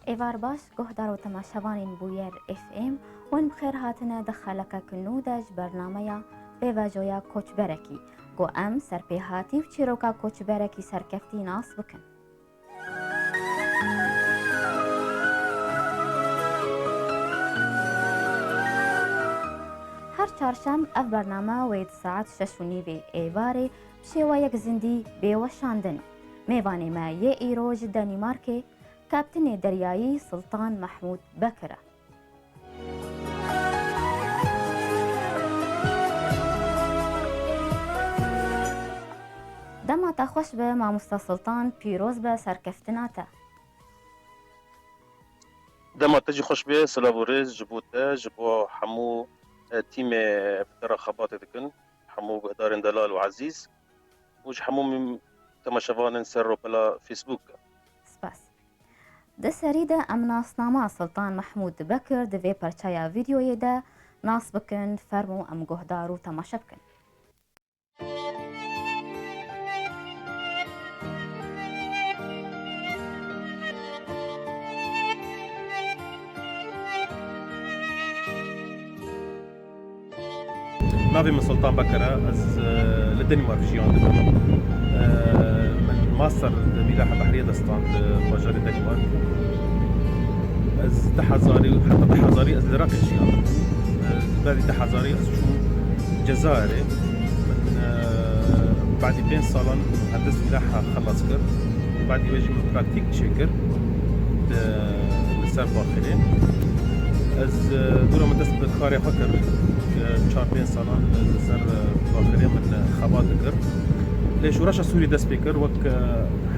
إيفار باش گهدار و تماشاوانین بویر اف ام ون بخیر هاتنه دخلکه کنودج برنامه بواجویا کوچبرکی گو ام سرپیهاتی و چیروکا کوچبرکی سرکفتی ناس بکن. هر چهارشنبه اف برنامه وید ساعت 6:30 ایواری بشیوه یک زندی بیوشاندن میوانی ما یه ایروج دانمارک کاپتن دریایی سلطان محمود بکره. دما تخوش به ماموستا سلطان پیروز به سرکفتناته. دما تجي خوش بيه سلافوريز جبوتا جبو حمو تيم فترة خباطة دكن حمو دارين دلال وعزيز وج حمو من تماشافان سرو بلا فيسبوك. سپاس. ده سریده ام ناسنامه سلطان محمود بکر دوی پرچایا ویدیوی ده ناس بکن فرمو ام گهدارو تماشا بکن. نافي من سلطان بكرة از للدنمارك جيان من ماستر ملاحة بحرية دستان باجار الدنمارك از تحزاري حتى تحزاري از لراقي جيان بعد تحزاري از شو جزائري من بعد 2 سالان هندسة ملاحة خلص كر بعد يجي من براكتيك شكر لسر باخري از دورة مدرسة بكاري فكر 4-5 سالان لسر باخري من خبات كر ليش ورشا سوري دس بكر وك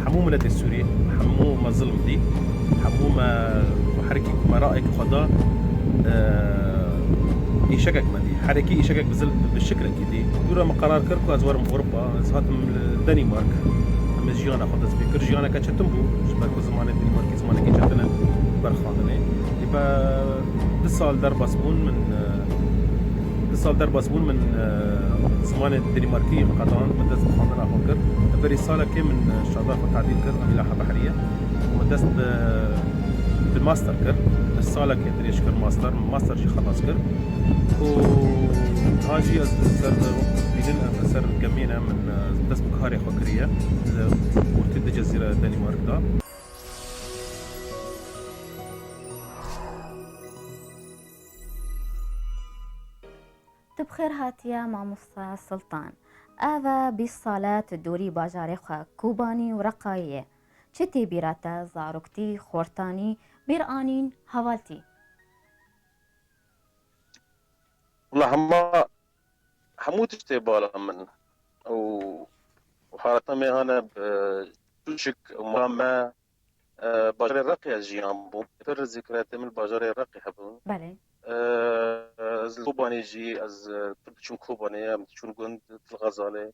حمو ملتي السوري حمو ما ظلم دي حمو ما حركي ما رأيك خدا يشكك مدي حركي يشكك بالشكل كدي دورة ما قرار كركو ازوار من اوروبا ازهات من الدنمارك اما جيانا خدا سبيكر جيانا كاتشتمبو جبركو زمان الدنماركي زمان كي جاتنا برخاندني يبقى 2 سال در باسبون من 2 سال در باسبون من زمان الدنماركي قطعا مدرسة خاندنا فكر بري سالة كي من شاطر وتعديل كر ملاحة بحرية ومدرسة بالماستر كر السالة كي دريش كر ماستر جي خلاص كر وهاجي سر بيننا سر جمينا من مدرسة بكاري فكرية ورتد الجزيرة الدنمارك دا بخير هاتيا ماموستا سلطان آوا 20 سالات دوری باجاری خواه کوبانی و رقاییه چتی بیراتا زاروکتی خورتانی بیرانین حوالتی. والله حمو تشتي بالا من وحارتنا مي هانا بتوشك وماما باجار الرقي جيان بو تر ذكريات من باجار الرقي حبون بله. از کوبانی جی از تبچون کوبانی تبچون گند الغزاله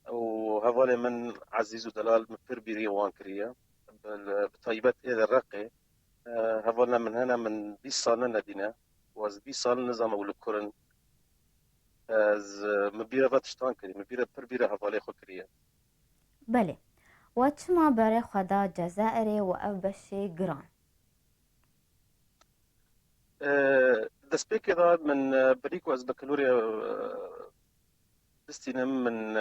او هوالي من عزيز ودلال مفر بيري وانكريا بطيبات إلى الرقي هوالنا من هنا من 20 سال ندينا واز 20 سال نظام أول كورن از مبيرة باتشتان كري مبيرة پر بيرة هوالي خو كريا. بله. و چما برای خدا جزائری و افبشی گران؟ دسبيك إذا من بريكو از بكالوريا دستينم من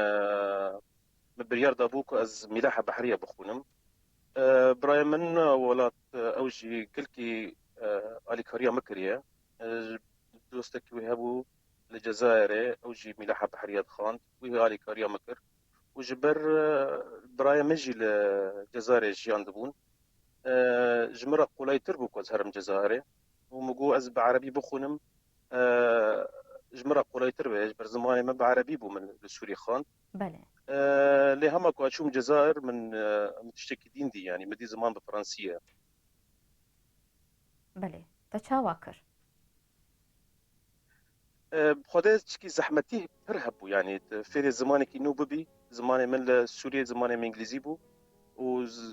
بريار دابوكو از ملاحة بحرية بخونم براي من ولات أوجي كلكي آلي كاريا مكريا دوستك ويهبو الجزائر أوجي ملاحة بحرية خان وهي آلي كاريا مكر وجبر براي مجي الجزائر جيان دبون جمرة قولاي تربوك وزهرم جزائري ومقو از بعربي بخونم جمرة قولاي تربيج برزماني ما بعربي بو من السوري خان. بله. لي هما كواتشوم جزائر من تشتكي دين دي يعني مدي زمان بفرنسية. بله. تشاواكر. بخدا تشكي زحمتي ترهبو يعني في زماني كي نو ببي زماني من سوريا زماني من انجليزي بو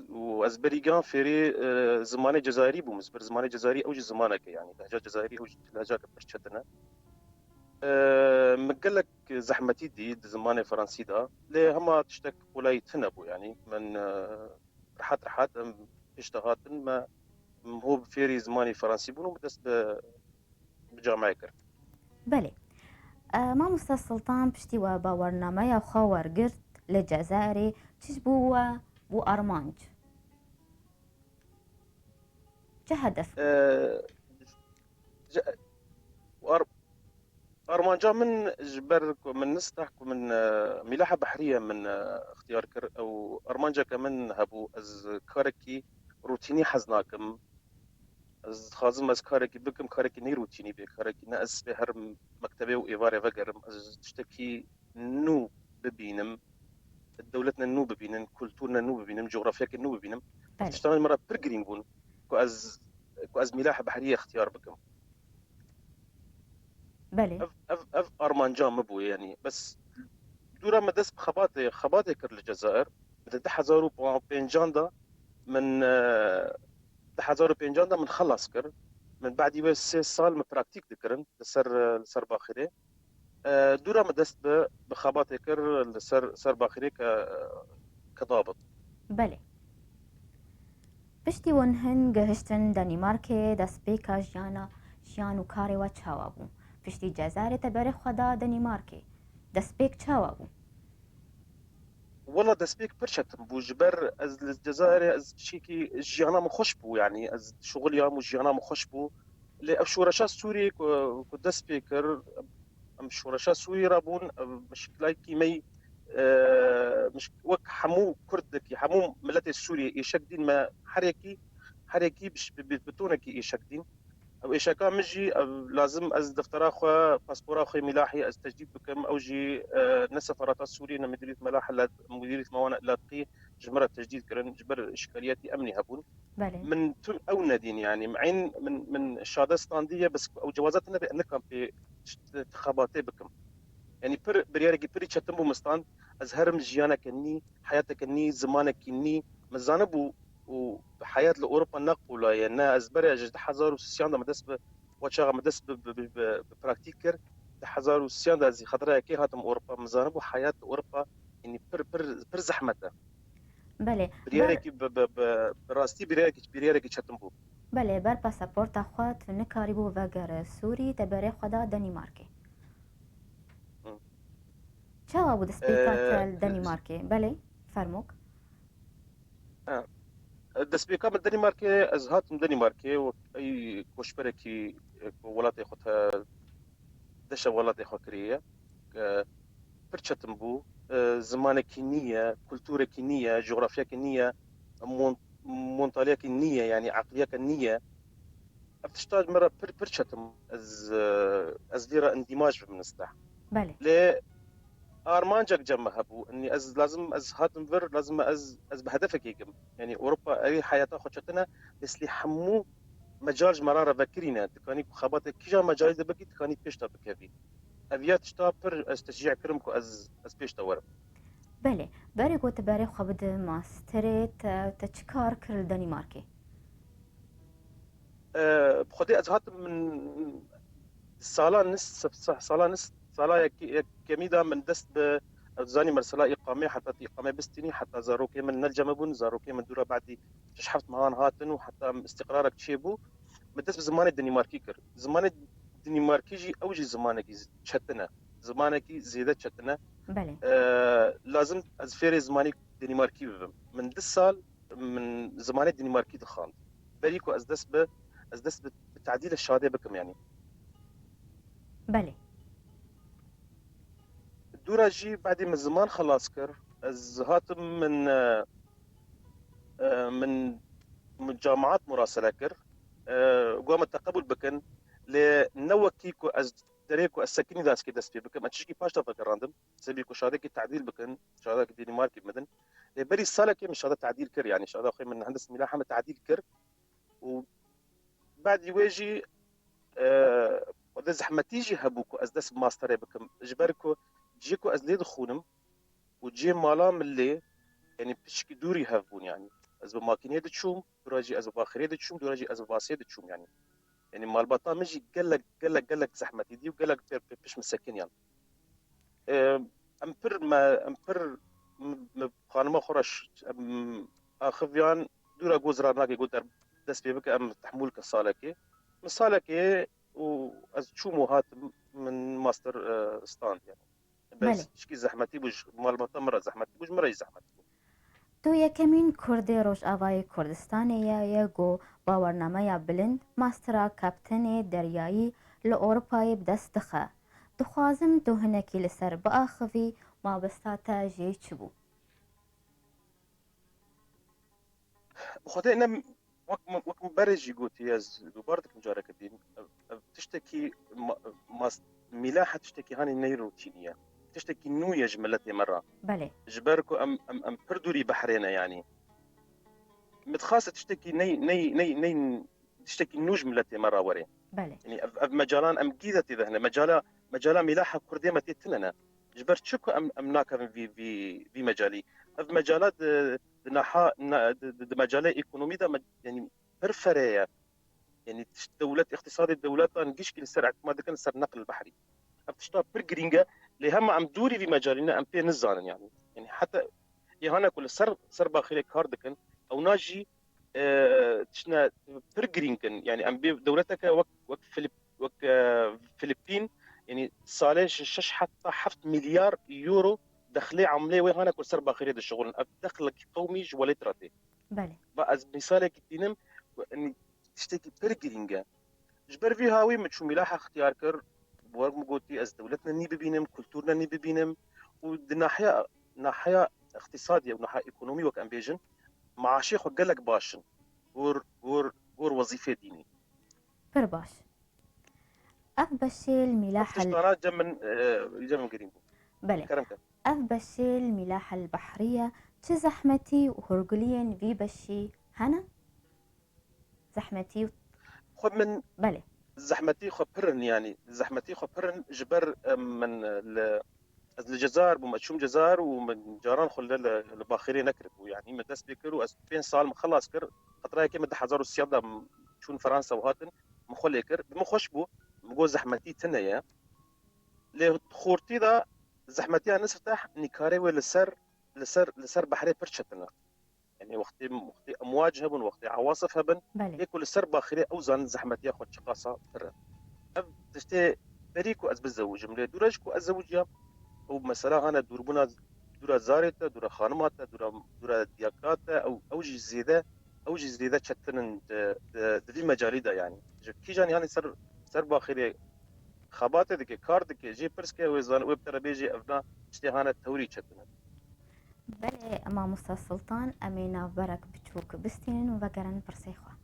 وازبريغان فيري زماني جزائري بو مزبر زماني جزائري اوج زمانك يعني لهجه جزائري اوج لهجه برشتنا مقلك زحمتي دي زماني فرنسي دا لي هما تشتك ولا يتنبو يعني من رحات اشتهات ما هو بفيري زماني فرنسي بونو بدس بجامعة كر. بله ما مستر سلطان بشتي وباورنامه يا خاور قرت للجزائري تشبو بو أرمانج هدفكم؟ ج- أرمانجا من جبر من نستحق من ملاحة بحرية من اختيار كر أو أرمانجا كمان هبو از كاركي روتيني حزناكم از خازم از كاركي بكم كاركي ني روتيني بي كاركي ناس بهر مكتبه وإيفاري فقرم از تشتكي نو ببينم دولتنا نو ببينم كلتورنا نو ببينم جغرافياك نو ببينم تشتغل مرة برجرين بون كو از ملاحة بحرية اختيار بكم بله اف ارمانجان مبو يعني بس دورا ما دس خباتي كر الجزائر بدها 1000 بينجاندا من 1000 بينجاندا من خلص كر من بعد يبقى 6 سال من براكتيك ذكرن لسر باخري دورا ما دس بخباتي كر لسر باخري كضابط. بله پشتی ونهن گهشتن دنیمارک دسپیکا جیانو کاری و چاوابو پشتی جزاره تبری خدا دنیمارک دسپیک چاوابو والله دسبيك برشتم بو جبر از الجزائر از شيكي جيانا مخش بو يعني از شغل يام وجيانا مخش بو لأشورشا سوري كو دسبيكر ام شورشا سوري رابون مشكلاي كيمي مش وك حمو كردك حمو ملتي السوري يشك دين ما حريكي بتونك يشك دين او ايشاكا مجي لازم از دفترا خو باسبورا خو ملاحي از تجديد بكم او جي نسفرات السوري مديريه ملاحه مديريه موانئ لاقي جمره تجديد كرن جبر اشكاليات امني هبون بله من تون او نادين يعني معين من الشهاده ستانديه بس او جوازاتنا بانكم في انتخاباتي بكم يعني برياركي بري تشتمبو مستان از هرم جيانا كني حياتك كني زمانك كني مزانبو وحياة لأوروبا نقولا يعني از بري جد حزار وسيان دا مدس وشاغ مدس ببراكتيكر حزار وسيان دا زي خضراء كي هاتم أوروبا مزانبو حياة أوروبا يعني بر زحمته بله برياركي براستي برياركي تشتمبو بله بر پاسپورت خوات نکاری بو وگر سوری تبری خدا دنیمارک چاوابو دسپیکات دنیمارک بله فرموک دسبيكا من دنماركي از هاتم دنماركي واي كوشبركي ولاتي خوتها دشا ولاتي خوكريه برشتم بو زمانه كينيه كولتوره كينيه جغرافيا كينيه مونتاليا كينيه يعني عقليه كينيه بتشتاج مره برشتم از ليره اندماج بالنسبه بله ل ارمانجك جمع هبو اني لازم هاتم فر لازم بهدفك يقم يعني اوروبا اي حياتها خوشتنا بس لي حمو مجال مراره فكرينا تكاني خباتك كيجا مجال دبكي تكاني بيشتا بكافي ابيات شتابر استشجيع كرمكو از بيشتا ورم بله بری گوت بری خبد ماسترت تچکار کرل دنیمارکی بخدي از هاتم من سالا كميدا من دست زاني مرسلا إقامة حتى إقامة بستني حتى زاروكي من نلجم زاروكي من دورة بعدي شحفت مهان هاتن وحتى استقرارك تشيبو من دست بزمان الدنماركي كر زمان الدنماركي جي أوجي زمانك شتنا زمانك زيادة شتنا بله لازم از فيري زماني دنماركي ببم من دس سال من زمان الدنماركي دخان بريكو از دست بتعديل الشهادة بكم يعني بله دورا جي بعد من زمان خلاص كر از هاتم من جامعات مراسلة كر قوام التقبل بكن لنوكيكو از دريكو السكني داس كي داس بكم اتشكي باش تفكر راندم سبيكو شهادة تعديل بكن شهادة دنماركي مدن بري السالة كي من شهادة تعديل كر يعني شهادة اخي من هندسة ملاحة من تعديل كر وبعد يواجي وذا زحمتيجي هبوكو از داس ماستر بكم جبركو جيكو از ليد خونم وجي مالا ملي يعني بشكي دوري هافبون يعني از بماكينيه تشوم دراجي از باخريه تشوم دراجي از باسيه تشوم يعني مال بطا مجي قال لك زحمتي دي وقال لك بيش مسكين يعني امبر خانما خورش اخفيان دورا جوزرا ناقي قدر دس بيبك أم تحمول كصالكي مصالكي وأز شو مهات من ماستر ستاند يعني بله بس شكي زحمتي بوش مال مرة زحمتي بوش مرة زحمتي تو یەکەمین کوردی ڕۆژئاوای کوردستانەیە یەگۆ باوەڕنامەیە بلند ماسترا کاپتنێ دەریایی لە ئۆروپای بدەست دخە دخوازم دو هەنێکی لەسەر بەئاخەوی مابەستاتە ژێی چ بوو بخاطر أنا وقت مبرج قوتي از دوبارتك مجارك الدين تشتكي ملاحة تشتكي هاني ني روتينية تشتكي نوية جملتي مرة بله جبركو أم بردوري بحرينا يعني متخاصة تشتكي ني تشتكي نو جملتي مرة وري بله يعني مجالان أم جيدتي ذهنا مجالا ملاحة كردية ما تيتننا جبرت شكو أم ناكا في مجالي في مجالات نحا مجالات إيكونومية يعني برفرية يعني دولة اقتصاد الدولات نجيش كل سر اعتماد كان سر نقل البحري بتشتغل برجرينجا اللي هم عم دوري في مجالنا أم بين الزان يعني حتى يهانا كل سر باخير كاردكن أو ناجي تشنا برجرينجن يعني أم دولتك وك فلبين يعني صالح شش حتى 7 مليار يورو دخلي عمليه وهنا كل سر باخير هذا الشغل الدخل قومي جوالتراتي بله بقى مثالك دينم اني تشتكي برجرينجا جبر في هاوي مشو ملاحة اختيار كر بورق مقوتي از دولتنا ني ببينم كلتورنا ني ببينم ناحية اقتصادية وناحية ايكونومي وك امبيجن مع شيخ وقالك باشن غور وظيفة ديني برباش أف بشي الملاحة تشتغلات جمن قريب بله كرمك أف بشي الملاحة البحرية چه زحمتي وهرقلين في بشي هنا زحمتي خذ من بله زحمتي خبرن يعني زحمتي خبرن جبر من الجزائر بمشوم جزائر ومن جاران خلال الباخري نكرب يعني مدس بيكروا بين سال مخلص كر خطراي كم ده حزارو السيادة شون فرنسا وهاتن مخلي كر بمخش بو مجو زحمتي تنايا لخورتي ده زحمتي نفتح نكاري لسر بحري برشتنا يعني وقت امواج هبن وقت عواصف هبن بله يكل السر باخري اوزان زحمتي اخذ شقاصه ترى تشتي بريكو از بزوج ملي دورجكو ازوجيا ومثلا انا دورا زاريتا دورا خانماتا دورا دياكاتا او اوجي زيده تشتن في مجالي ده يعني كي جاني يعني سر باخري خباته دك كاردك جي برسكي ويزان ويب ترابيجي ابنا اشتهانه توري تشتن بله اما مستر سلطان امينا برك بتشوك بستين وبقرن برسيخوا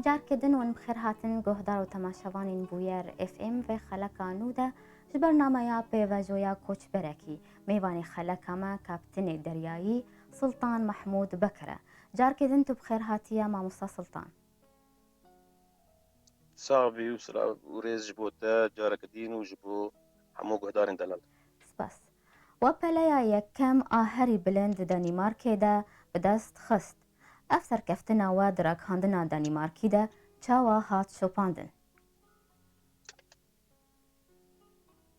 جاركدن ون بخير هاتن گهدار و تماشاوانین بویر اف ام و خلقا نودا جبرنامه یا پیواجویا کوچ برکی میوانی خلقا ما کاپتن دریایی سلطان محمود بکره جاركدن تو بخير هاتیا ما مستا سلطان صعبي وسلا وريز جبوتا جارك دين وجبو حمو قهدارين دلال سپاس و پلیا یکم آهری بلند دانیمارکی دا بدست خست افسر کفتنا و درک هاندنا دانیمارکی دا چاوا هات شوپاندن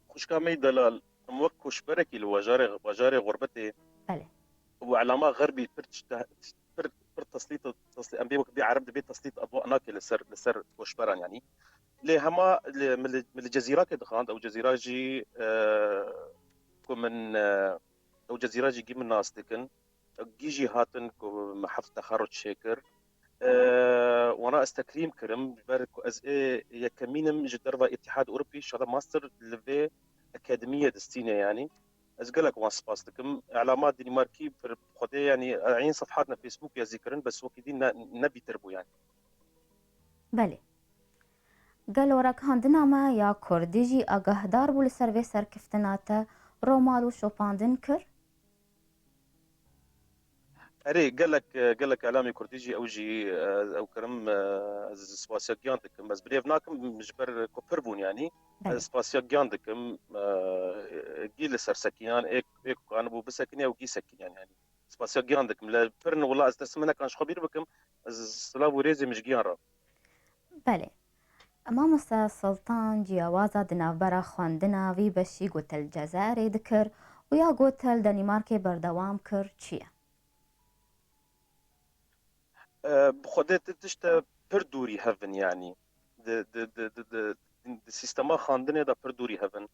خوشكامي دلال موكوش بركي وجاري غربتي بله وعلامة غربي بر تسليط أمبي وكبي عرب بيت تسليط أضواء ناكي لسر كوشبران يعني ليه هما من الجزيرة كدخان أو جزيرة جي من او جزيره جي من ناس تكن جيجي هاتن محف تخرج شاكر وانا استكريم كرم بارك از يكمينم جدربا اتحاد اوروبي شغل ماستر لفي اكاديميه دستينه يعني از قالك وان سباستكم اعلامات دنماركي خدي يعني عين صفحاتنا فيسبوك يا ذكرن بس وكيدين نبي تربو يعني بله گەلۆرەک هەندنامە یا کوردیژی ئاگاهدار بوو لە سەر vê سەرکفتناتە ڕۆمال و شۆپاندن کرد؟ اري قالك اعلامي كرديجي اوجي او كرم سباسيا جاندكم بس بريفناكم مجبر كوبربون يعني سباسيا جاندكم جيل سرسكيان ايك كان ابو بسكني او جي سكيان يعني سباسيا جاندكم لا برن والله استسمنا كان خبير بكم سلاو ريزي مش جيان بله مامۆستا سڵتان جیاوازە دناوبەرە خوێندناوی بەشی گوتەل جەزایرێ دکرد و یا گوتەل دەنیمارکێ بەردەوام کرد چییە؟ بخودت تشتا پر دوری هفن يعني سيستما خاندنه دا پر دوری هفن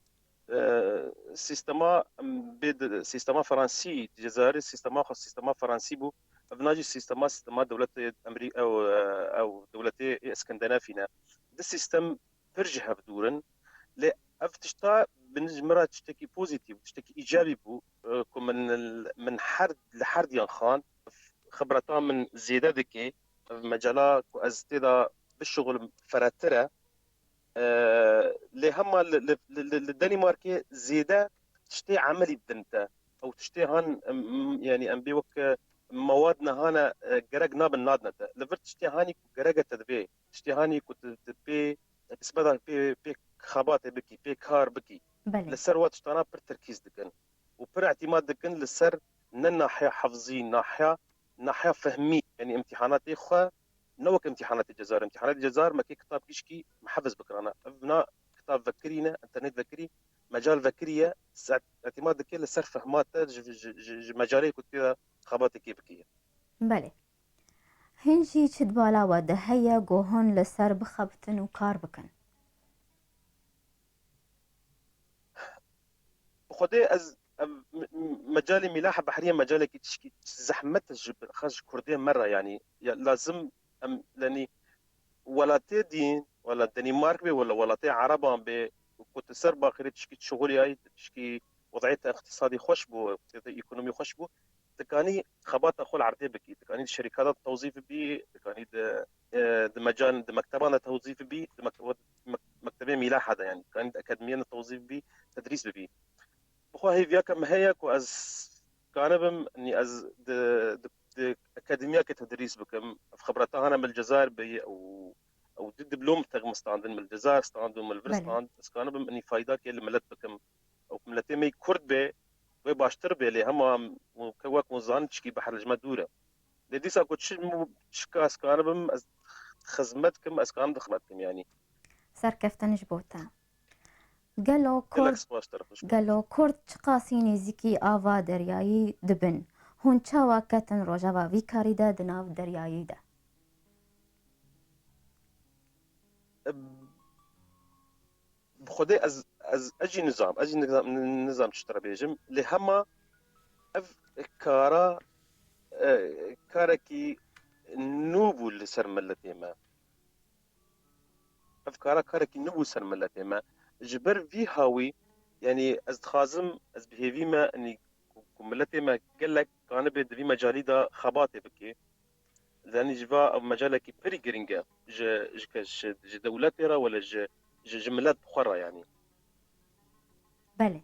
سيستما فرنسي جزائري سيستما فرنسي بو افناجي سيستما دولة امريكا او دولة اسكندنافينا ده سيستم برج هف دورن لا افتشتا بنجمرة تشتكي بوزيتيف تشتكي ايجابي بو من حرد لحرد ينخان خبرتان من زيادة ذكي في مجالات وأزتدا بالشغل فراترة اللي هم للدنمارك زيادة تشتي عملي بدنتا أو تشتي هان يعني أم بيوك موادنا هانا جرقنا بالنادنا لفرت تشتي هاني جرقة تدبي تشتي هاني كنت تدبي اسمها بي خبات بكي بي كار بكي لسر وقت تشتانا بر تركيز دكن وبر اعتماد دكن لسر ناحية حفظين ناحية فهمي يعني امتحانات إخوة نوك امتحانات الجزائر ما كي كتاب كيشكي محفز بكرانا ابنا كتاب ذكرينا انترنت ذكري مجال ذكرية اعتماد كي لسر فهمات مجالي كنت خباتي كي بكية بله هنجي چد بالا و دهيا گوهن لسر بخبتن و کار بکن خدي از مجالي ملاحة بحرية مجالي كي تشكي زحمة الجبل خرج كردين مرة يعني لازم لاني ولاتي دين ولا دنمارك بي ولاتي عربا بي كنت سر باخري تشكي شغلي هاي تشكي وضعيتها اقتصادي خوش بو ايكونومي خوش بو تكاني خبات اخو عرضي بكي تكاني الشركات التوظيف بي تكاني مجال مكتبنا توظيف بي مكتبين ملاحة يعني كانت اكاديمية التوظيف بي تدريس بي بخو هي فياك مهيك واز كانبم اني از د اكاديميه كتدريس بكم في خبرتها انا من الجزائر بي او دبلوم تغ مستعندن من الجزائر ستاندو من الفرستاند بس كانبم اني فايده كي الملت بكم او ملتي مي كرد بي وباشتر بي اللي هم كواك مزان تشكي بحر الجمدوره لديسا كنت شكاس كانبم خزمتكم اسكان دخلتكم يعني سركفتن جبوتا گەلۆ کورد چقاسی نێزیکی ئاوا دەریایی دبن هون چاوا کەتن ڕۆژەوا وی کاریدا دناو دەریاییدا بخدي از اجي نظام تشترى بيجم لهما اف كاركي نوبو لسر ملتيما اف كاركي نوبو سر ملتيما جبر في هاوي يعني از خازم از بهيفي ما اني كملتي ما قال لك كان بيد في مجالي دا خباتي بكي لاني جفا مجالك بري جرينجا ج دولتي را ولا ج جملات اخرى يعني بله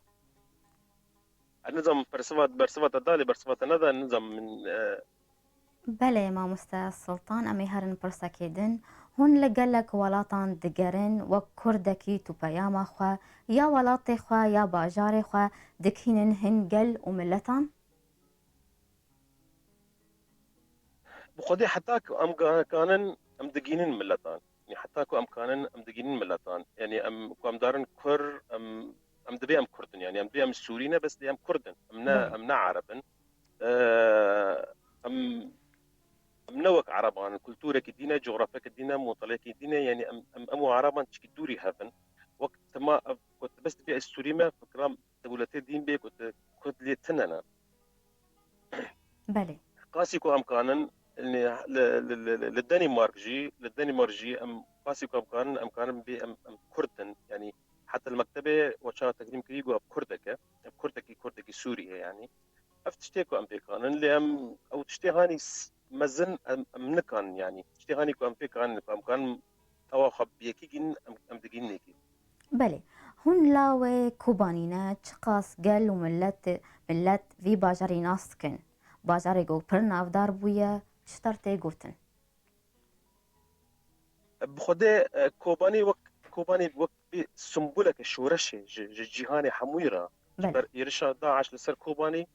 النظام برسفات الدالي برسفات نذا النظام من بله مامۆستا سڵتان ئەمەی هەرن پرسەکێدن هون لەگەلک وڵاتان دگەرن وەک کوردێکی توپەیاما خوا یا وڵاتێ خوا یا باژارێ خوا دکهینن هەنگەل و ملەتان بخدي حتى ام كانن ام دقينين ملتان يعني حتى ام كانن ام دقينين ملتان يعني ام دارن كر ام دبي ام كردن يعني ام دبي ام سورينا بس دي ام كردن امنا عربن ام منوك عربان كلتورة كدينا جغرافيا كدينا مطالعة كدينا يعني أمو عربان تشكي دوري هافن وقت ما كنت بس بي السوريما فكرام دولتي دين بي كنت لي تننا بله قاسيكو امكانن اني للدنمارك جي ام قاسيكو امكانن بي ام كردن يعني حتى المكتبه وشا تقديم كريغو اب كردكي سوريا يعني افتشتيكو ام بيكانن اللي ام او تشتيهاني مزن ام نكان يعني تشتيهاني كو ام بيكان امكان او خب يكيجن ام دقينيكي بله هون لاوه کوبانینا چقاس گل و ملت وی باجاری ناستکن باجاری گو پر نافدار بویه چطرته گوتن بخده كوباني وقت سنبلك الشورش جيهاني حمويرة بله جبر يرشا داعش لسر كوباني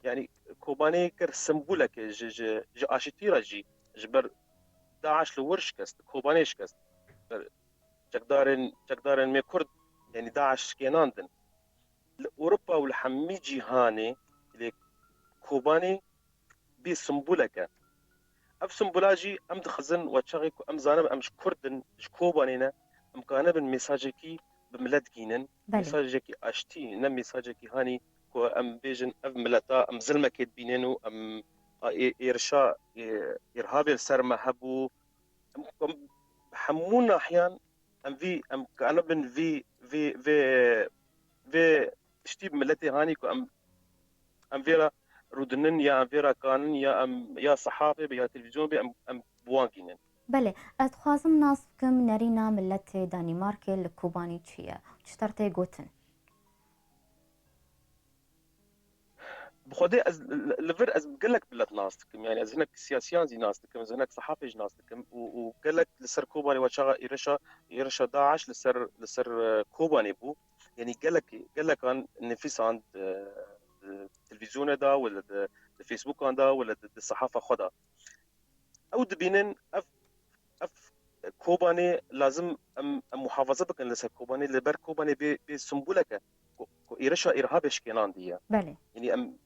يعني كوباني كر سنبلك ج اشتيرا جي جبر داعش لورش كست كوباني شكست جقدارن مي كرد يعني داعش كيناندن اوروبا والحمي جيهاني اللي كوباني بي سنبلك اف سنبلاجي ام دخزن وتشغي ام زانم ام كردن كوبانينا ام كانبن ميساجكي بملت جينن بله ميساجكي اشتي نم ميساجكي هاني كو ام بيجن ام ملتا ام زلمه كيد بينينو ام ارشا ارهاب السر مهبو ام حمونا احيان ام كانبن في اشتي بملتي هاني كو ام فيرا رودنن يا ام فيرا كانن يا صحافه يا تلفزيون ام بوانكينن بله اتخوازم ناس بكم نرينا ملت دانمارك الكوباني تشيه چطرته گوتن بخدي از لفر از قال بلات ناستكم يعني از هناك سياسيان زي ناستكم از هناك صحافي ناستكم وقال لك لسر كوباني وشغا يرشا داعش لسر كوباني بو يعني قال لك ان نفيس عند التلفزيون دا ولا الفيسبوك دا ولا الصحافه خدا او دبينن اف كوباني لازم ام محافظه بكن لسر كوباني لبر كوباني بسنبولك يرشا ارهاب اشكينان دي بله يعني ام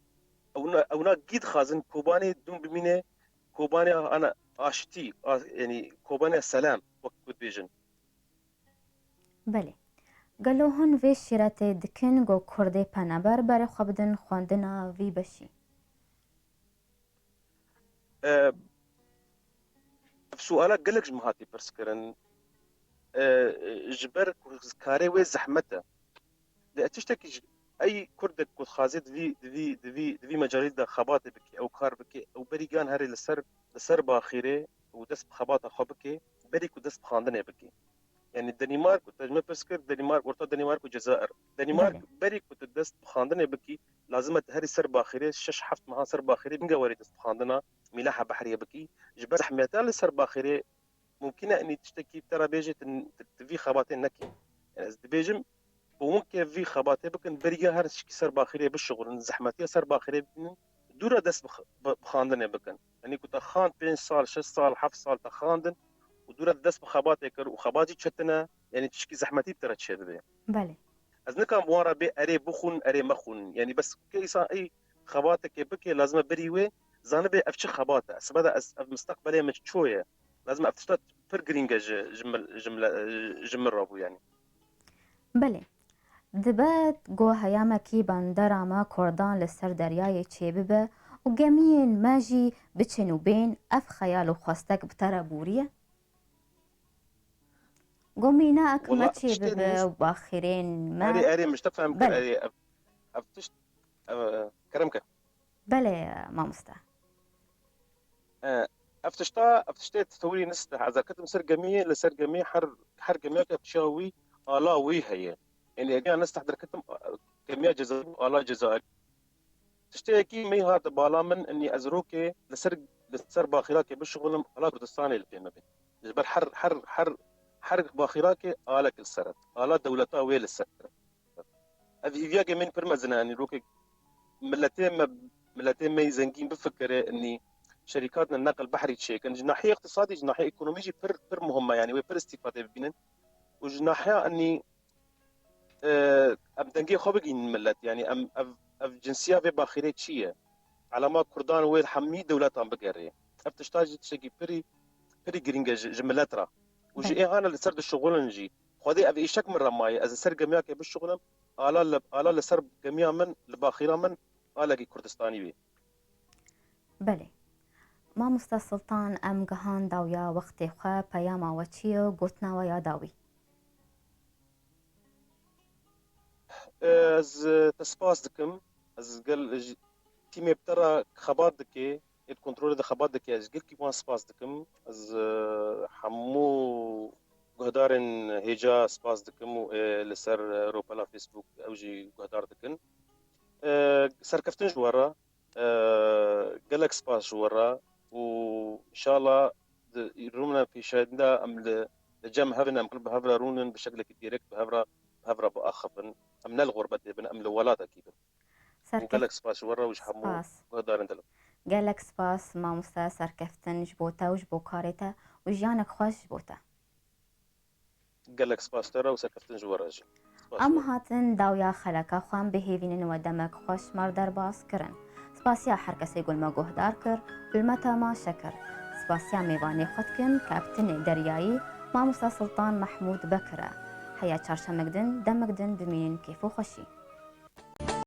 اونا جيد خازن كوباني دون بمينه كوباني انا اشتي يعني كوباني سلام وقت بيجن بله گلو هون وی شیرت دکن گو کرده پنبر بر خوابدن خواندنا وی بشی سؤالك قالك جمهاتي برسكرن جبر كاري وي زحمته لا تشتكي اي كردك كنت خازد في مجال دا خباطه بك او كار بك او بريغان هري لسر باخيره ودس خباطه خبك بري كدس خاندنه بك يعني الدنمارك وتجمع برسكر الدنمارك ورطه الدنمارك والجزائر الدنمارك بري كنت دس خاندنه بك لازم هري سر باخيره شش حفت مها سر باخيره بنقا وريد خاندنا ملاحه بحريه بك جبر زحمتها لسر باخيره ممكنه اني تشتكي ترى بيجت في خباطين نكي يعني بيجم وممكن في خباطه بكن بريا هر شي سر باخيره بالشغل زحمتي سر باخيره دورا دس بخاندن بكن يعني كنت خان 5 سال 6 سال 7 سال تخاندن ودورا دس بخباطه كر وخباطي تشتنا يعني تشكي زحمتي ترى تشد بله از نكم ورا بي اري بخون اري مخون يعني بس كيسا اي خباطه بكي لازم بريوي زانبي افش خباطه اسبدا مستقبلي مش شويه لازم افتشت فرقرينجا جمل رابو يعني بله دبت گو هیامکی بندراما کردان لسر دریای چه ببه و گمین ماجی بچنو بین اف خیال و خواستک بتره بوریه قومينا أكما تشي ببه وباخرين ما اري مش تفهم اري افتشت كرمك بله ما مستا افتشتيت تثوري نسته اذا كنت مسر جميع لسر جميع حر جميع كتشاوي الا وي هي يعني اجي نسته حضر كتم جميع جزائر الا جزائر تشتكي مي هذا بالا من اني ازروكي لسر باخراك بالشغل الا كردستاني اللي ما بين جبر حر باخراك الا كل سرت الا دولتا ويل السر هذه فيا من برمزنا يعني روكي ملتين ما يزنقين بفكر اني شركاتنا النقل البحري تشي كان ناحيه اقتصادي ناحيه ايكونوميجي بر مهمه يعني وبر استفاده بينن وجناحيه اني ام دنجي خوبقين ملت يعني ام جنسيه في باخيري تشيه على ما كردان ويل حمي دولتان بقري افتشتاج تشي بري جرينجا جملترا وجي انا اللي سرد الشغل نجي خذي ابي شك مره ماي از سر جميع بالشغل الا لسر جميع من الباخيره من الاقي كردستاني بي بله مامۆستا سڵتان ئەم گەهانداویا وەختێ خوا پەیاماوە چییە و گوتناوە یا داوی از تسپاس دکم از گل تیمێ بتەرە خەبات دکێ ێت کنترۆلە خەبات دکێ از گەلکی وان سپاس دکم از هەموو گوهدارên هێجا سپاس دکم و لەسەر ڕۆپەلا فیسبوک ئەوژی گوهدار دکن سەرکەفتن ji we re gelek spas ji we re û inşallah rûna pêşenda em li cem hevin em bi hev re rûnin bi şeklekî direkt bi hev re biaxivin em ne li gurbetê bin em li welatekî bin û gelek spas ji we re û ji hemû guhdarên dilim gelek spas mamosta serkeftin ji bo te û ji bo karê te û jiyanek xweş ji bo te gelek spas te re û serkeftin ji we re jî ئەم هاتن داویا خەلەکە خوان بهێویننەوە دەمەک خۆشمار دەرباز کردن سپاسیا هەر کەسێ گولمە گۆهدار کرد گولمەتەما شەکر سپاسیا میوانێ خۆتکن کاپتنێ دەریایی مامۆستا سڵتان مەحموود بەکرە هەیە چارشەمەکدن دەمەکدن بمینین کێف و خۆشی